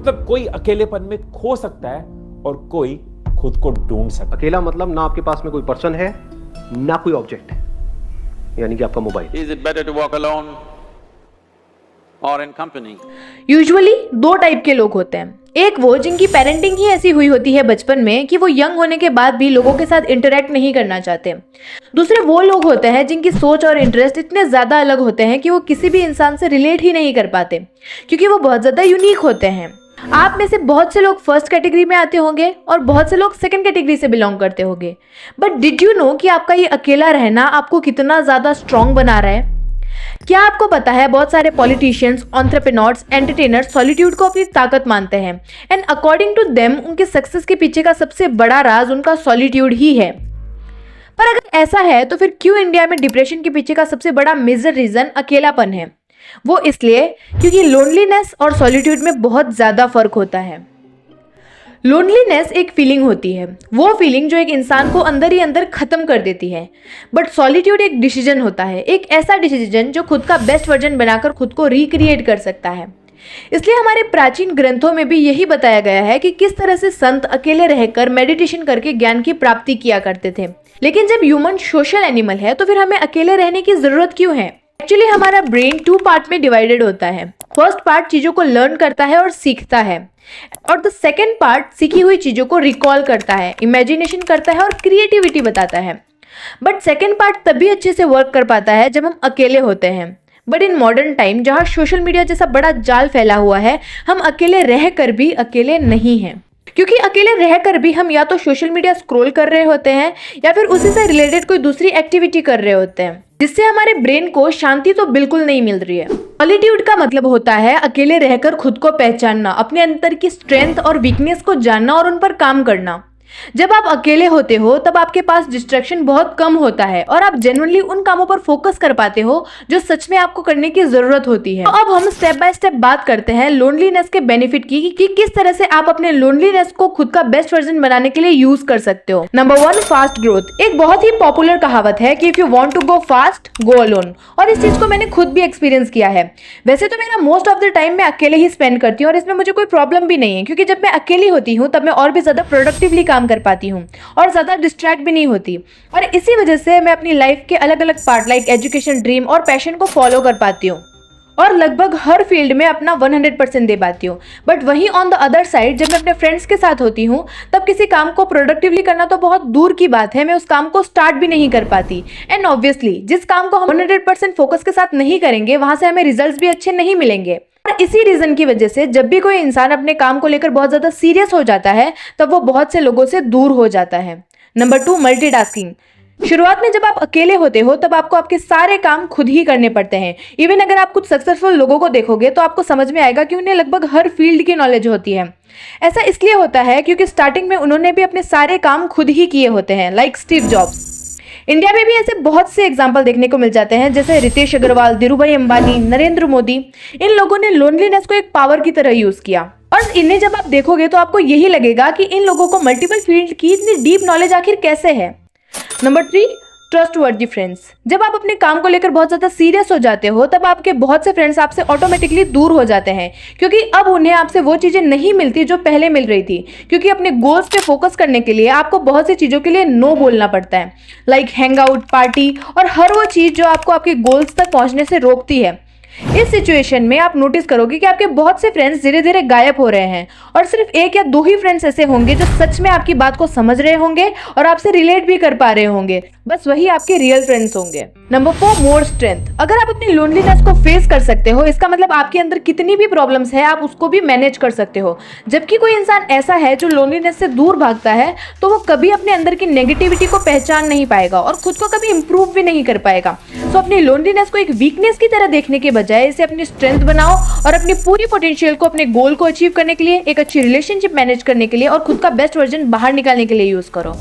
मतलब कोई अकेलेपन में खो सकता है और कोई खुद को ढूंढ सकता है। अकेला मतलब ना आपके पास में कोई पर्सन है ना कोई ऑब्जेक्ट है, यानी कि आपका mobile. Is it better to walk alone or in company? Usually दो टाइप के लोग होते हैं। एक वो जिनकी पेरेंटिंग ही ऐसी हुई होती है बचपन में कि वो यंग होने के बाद भी लोगों के साथ इंटरेक्ट नहीं करना चाहते। दूसरे वो लोग होते हैं जिनकी सोच और इंटरेस्ट इतने ज़्यादा अलग होते हैं कि वो किसी भी इंसान से रिलेट ही नहीं कर पाते, क्योंकि वो बहुत ज़्यादा यूनिक होते हैं। आप में से बहुत से लोग फर्स्ट कैटेगरी में आते होंगे और बहुत से लोग सेकंड कैटेगरी से बिलोंग करते होंगे। बट डिड यू नो कि आपका ये अकेला रहना आपको कितना ज़्यादा स्ट्रॉन्ग बना रहा है? क्या आपको पता है बहुत सारे पॉलिटिशियंस, एंटरप्रेन्योर्स, एंटरटेनर्स सॉलिट्यूड को अपनी ताकत मानते हैं एंड अकॉर्डिंग टू देम उनके सक्सेस के पीछे का सबसे बड़ा राज उनका सॉलिट्यूड ही है। पर अगर ऐसा है तो फिर क्यों इंडिया में डिप्रेशन के पीछे का सबसे बड़ा मेजर रीजन अकेलापन है? वो इसलिए क्योंकि लोनलीनेस और सॉलिट्यूड में बहुत ज़्यादा फर्क होता है। लोनलीनेस एक फीलिंग होती है, वो फीलिंग जो एक इंसान को अंदर ही अंदर खत्म कर देती है। बट सॉलिट्यूड एक डिसीजन होता है, एक ऐसा डिसीजन जो खुद का बेस्ट वर्जन बनाकर खुद को रिक्रिएट कर सकता है। इसलिए हमारे प्राचीन ग्रंथों में भी यही बताया गया है कि किस तरह से संत अकेले रहकर मेडिटेशन करके ज्ञान की प्राप्ति किया करते थे। लेकिन जब ह्यूमन सोशल एनिमल है तो फिर हमें अकेले रहने की जरूरत क्यों है? एक्चुअली हमारा ब्रेन 2 पार्ट में डिवाइडेड होता है। फर्स्ट पार्ट चीज़ों को लर्न करता है और सीखता है, और द सेकेंड पार्ट सीखी हुई चीज़ों को रिकॉल करता है, इमेजिनेशन करता है और क्रिएटिविटी बताता है। बट सेकेंड पार्ट तभी अच्छे से वर्क कर पाता है जब हम अकेले होते हैं। बट इन मॉडर्न टाइम जहाँ सोशल मीडिया जैसा बड़ा जाल फैला हुआ है, हम अकेले रह कर भी अकेले नहीं हैं, क्योंकि अकेले रहकर भी हम या तो सोशल मीडिया स्क्रॉल कर रहे होते हैं या फिर उसी से रिलेटेड कोई दूसरी एक्टिविटी कर रहे होते हैं, जिससे हमारे ब्रेन को शांति तो बिल्कुल नहीं मिल रही है। सॉलिट्यूड का मतलब होता है अकेले रहकर खुद को पहचानना, अपने अंदर की स्ट्रेंथ और वीकनेस को जानना और उन पर काम करना। जब आप अकेले होते हो तब आपके पास डिस्ट्रैक्शन बहुत कम होता है और आप जेन्युइनली उन कामों पर फोकस कर पाते हो जो सच में आपको करने की जरूरत होती है। तो अब हम स्टेप बाय स्टेप बात करते हैं लोनलीनेस के बेनिफिट की कि किस तरह से आप अपने लोनलीनेस को खुद का बेस्ट वर्जन बनाने के लिए यूज कर सकते हो। Number 1, fast growth. एक बहुत ही पॉपुलर कहावत है कि if you want to go fast go alone, और इस चीज को मैंने खुद भी एक्सपीरियंस किया है। वैसे तो मेरा मोस्ट ऑफ द टाइम मैं अकेले ही स्पेंड करती हूँ और इसमें मुझे कोई प्रॉब्लम भी नहीं है, क्योंकि जब मैं अकेली होती हूँ तब मैं और भी ज्यादा प्रोडक्टिवली काम कर पाती हूँ और ज्यादा डिस्ट्रैक्ट भी नहीं होती, और इसी वजह से मैं अपनी लाइफ के अलग अलग पार्ट लाइक एजुकेशन, ड्रीम और पैशन को फॉलो कर पाती हूँ और लगभग हर फील्ड में अपना 100% दे पाती हूँ। बट वहीं ऑन द अदर साइड जब मैं अपने फ्रेंड्स के साथ होती हूँ तब किसी काम को प्रोडक्टिवली करना तो बहुत दूर की बात है, मैं उस काम को स्टार्ट भी नहीं कर पाती। एंड ऑब्वियसली जिस काम को हम 100% फोकस के साथ नहीं करेंगे वहां से हमें रिजल्ट्स भी अच्छे नहीं मिलेंगे। और इसी रीजन की वजह से जब भी कोई इंसान अपने काम को लेकर बहुत ज्यादा सीरियस हो जाता है तब वो बहुत से लोगों से दूर हो जाता है। Number 2, multitasking. शुरुआत में जब आप अकेले होते हो तब आपको आपके सारे काम खुद ही करने पड़ते हैं। इवन अगर आप कुछ सक्सेसफुल लोगों को देखोगे तो आपको समझ में आएगा कि उन्हें लगभग हर फील्ड की नॉलेज होती है। ऐसा इसलिए होता है क्योंकि स्टार्टिंग में उन्होंने भी अपने सारे काम खुद ही किए होते हैं, लाइक स्टीव जॉब्स। इंडिया में भी ऐसे बहुत से एग्जाम्पल देखने को मिल जाते हैं, जैसे रितेश अग्रवाल, धीरूभाई अंबानी, नरेंद्र मोदी। इन लोगों ने लोनलीनेस को एक पावर की तरह यूज किया, और इन्हें जब आप देखोगे तो आपको यही लगेगा कि इन लोगों को मल्टीपल फील्ड की इतनी डीप नॉलेज आखिर कैसे है। Number 3, trustworthy friends. जब आप अपने काम को लेकर बहुत ज्यादा सीरियस हो जाते हो तब आपके बहुत से फ्रेंड्स आपसे ऑटोमेटिकली दूर हो जाते हैं, क्योंकि अब उन्हें आपसे वो चीजें नहीं मिलती जो पहले मिल रही थी, क्योंकि अपने गोल्स पे फोकस करने के लिए आपको बहुत सी चीजों के लिए नो बोलना पड़ता है, लाइक हैंग आउट, पार्टी और हर वो चीज जो आपको आपके गोल्स तक पहुंचने से रोकती है। इस सिचुएशन में आप नोटिस करोगे कि आपके बहुत से फ्रेंड्स धीरे धीरे गायब हो रहे हैं और सिर्फ 1 या 2 ही फ्रेंड्स ऐसे होंगे जो सच में आपकी बात को समझ रहे होंगे और आपसे रिलेट भी कर पा रहे होंगे। बस वही आपके रियल फ्रेंड्स होंगे। नंबर 4, मोर स्ट्रेंथ। अगर आप अपनी लोनलीनेस को फेस कर सकते हो इसका मतलब आपके अंदर कितनी भी प्रॉब्लम्स है आप उसको भी मैनेज कर सकते हो। जबकि कोई इंसान ऐसा है जो लोनलीनेस से दूर भागता है तो वो कभी अपने अंदर की नेगेटिविटी को पहचान नहीं पाएगा और खुद को कभी इंप्रूव भी नहीं कर पाएगा। सो अपनी लोनलीनेस को एक वीकनेस की तरह देखने के बजाय इसे अपनी स्ट्रेंथ बनाओ और अपनी पूरी पोटेंशियल को अपने गोल को अचीव करने के लिए, एक अच्छी रिलेशनशिप मैनेज करने के लिए और खुद का बेस्ट वर्जन बाहर निकालने के लिए यूज करो।